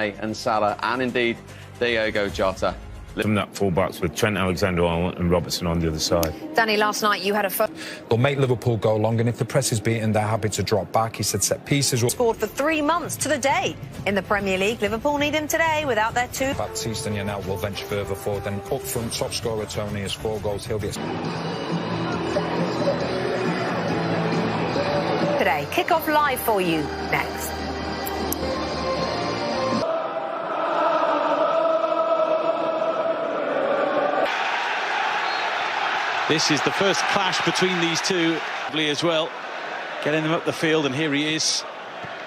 and Salah, and indeed Diogo Jota. From that full-backs with Trent Alexander-Arnold and Robertson on the other side. Danny, last night you had a... They'll make Liverpool go long, and if the press is beaten, they're happy to drop back. He said set pieces... Scored for 3 months to the day in the Premier League. Liverpool need him today without their two... Baptiste and Janelt will venture further forward. Then up front, top scorer Tony has 4 goals. He'll be... Today, kick-off live for you next. This is the first clash between these two as well. Getting them up the field, and here he is,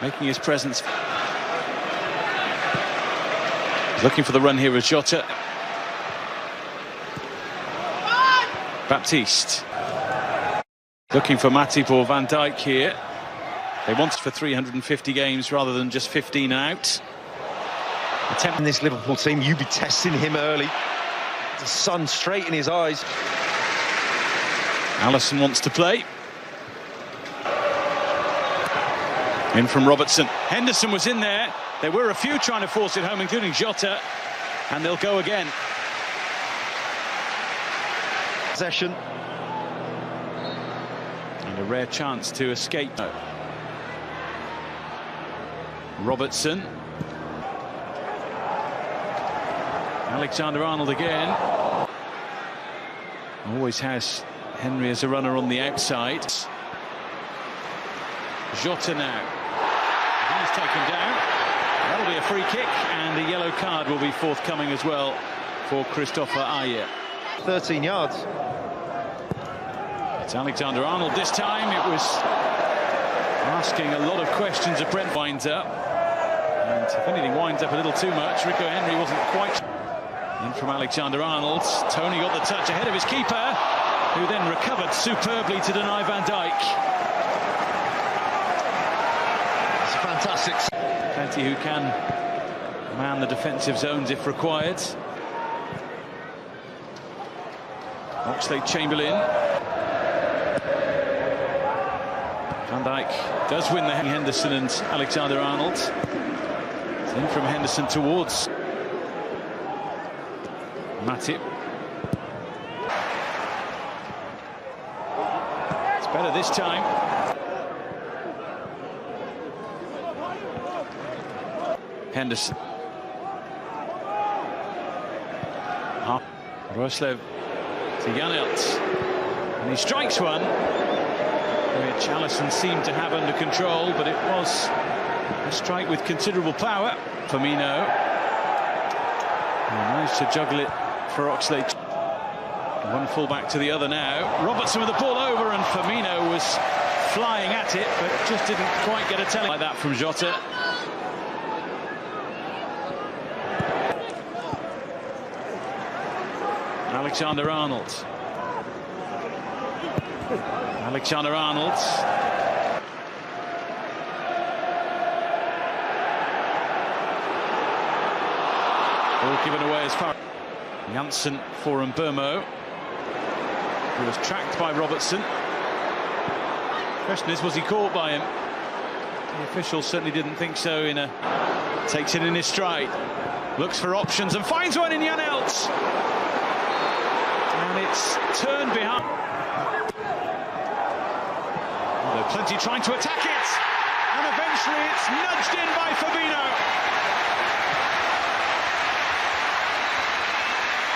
making his presence. Looking for the run here with Jota. Baptiste. Looking for Matip or Van Dijk here. They want it for 350 games rather than just 15 out. In this Liverpool team, you'd be testing him early. The sun straight in his eyes. Alisson wants to play. In from Robertson. Henderson was in there. There were a few trying to force it home, including Jota. And they'll go again. Possession. And a rare chance to escape. Robertson. Alexander-Arnold again. Always has Henry as a runner on the outside. Jota now. He's taken down. That'll be a free kick, and a yellow card will be forthcoming as well for Christopher Ajer. 13 yards. It's Alexander-Arnold this time. It was asking a lot of questions of Brent. Winds up. And if anything winds up a little too much, Rico Henry wasn't quite... In from Alexander-Arnold. Tony got the touch ahead of his keeper, who then recovered superbly to deny Van Dijk. It's fantastic. Plenty who can man the defensive zones if required. Oxlade-Chamberlain. Van Dijk does win the Henderson and Alexander-Arnold. In from Henderson towards Matip. It's better this time. Henderson. Roslev to Janelt. And he strikes one, which Alisson seemed to have under control, but it was a strike with considerable power. Firmino. He managed to juggle it for Oxlade. One full back to the other now. Robertson with the ball over, and Firmino was flying at it, but just didn't quite get a tell like that from Jota. Alexander-Arnold. Alexander-Arnold. All given away as far. Janssen for Mbermo, who was tracked by Robertson. Question is, was he caught by him? The official certainly didn't think so. Takes it in his stride, looks for options and finds one in Janelt. And it's turned behind. Although plenty trying to attack it, and eventually it's nudged in by Firmino.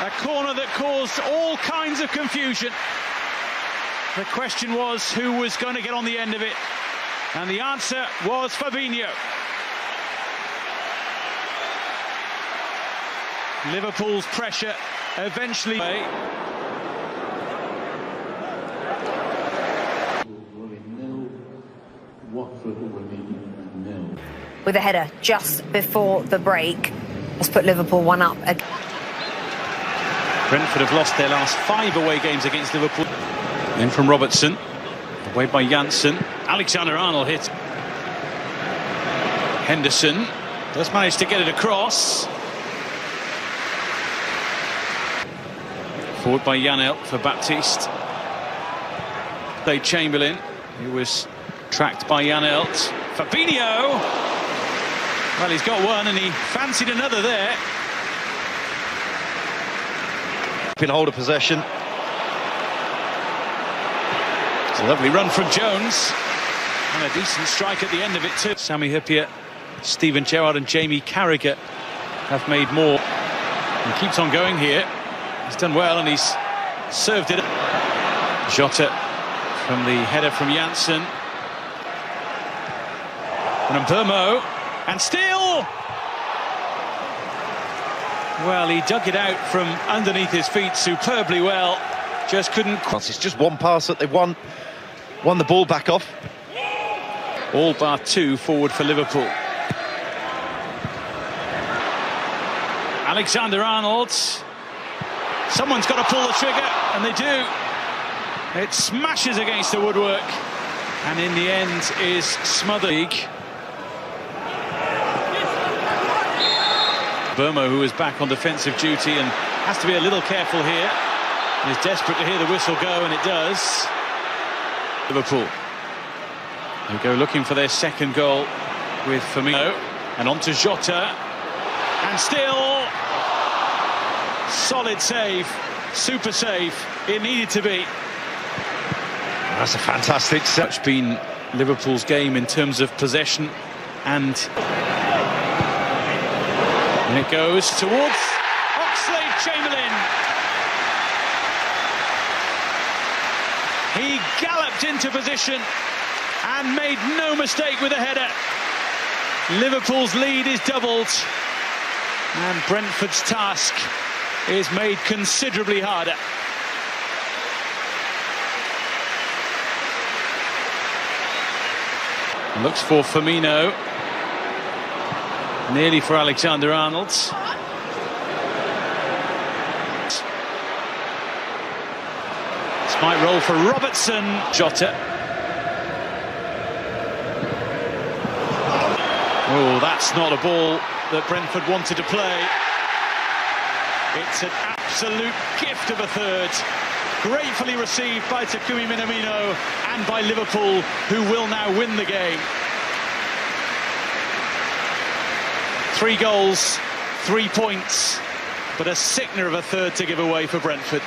A corner that caused all kinds of confusion. The question was who was going to get on the end of it, and the answer was Fabinho. Liverpool's pressure eventually... With a header just before the break, has put Liverpool 1 up. Brentford have lost their last 5 away games against Liverpool. Then from Robertson, away by Janssen. Alexander-Arnold hit. Henderson does manage to get it across. Forward by Janelt for Baptiste. Chamberlain, who was tracked by Janelt. Fabinho! Well, he's got one and he fancied another there. Keeping hold of possession. It's a lovely run from Jones. And a decent strike at the end of it too. Sami Hyypiä, Stephen Gerrard and Jamie Carragher have made more. He keeps on going here. He's done well and he's served it. Jota from the header from Janssen. And Burmo. And still! Well, he dug it out from underneath his feet superbly well. Just couldn't... It's just one pass that they've won the ball back off. All bar two forward for Liverpool. Alexander-Arnold. Someone's got to pull the trigger, and they do. It smashes against the woodwork, and in the end is smothered. Burmo, who is back on defensive duty and has to be a little careful here. He's desperate to hear the whistle go, and it does. Liverpool. They go looking for their second goal with Firmino, and on to Jota, and still solid save, super save. It needed to be. That's a fantastic set. It's been Liverpool's game in terms of possession, and it goes towards Oxlade-Chamberlain. He galloped into position and made no mistake with a header. Liverpool's lead is doubled, and Brentford's task is made considerably harder. Looks for Firmino. Nearly for Alexander-Arnold. This might roll for Robertson. Jota. Oh, that's not a ball that Brentford wanted to play. It's an absolute gift of a third. Gratefully received by Takumi Minamino and by Liverpool, who will now win the game. 3 goals, 3 points, but a sickener of a third to give away for Brentford.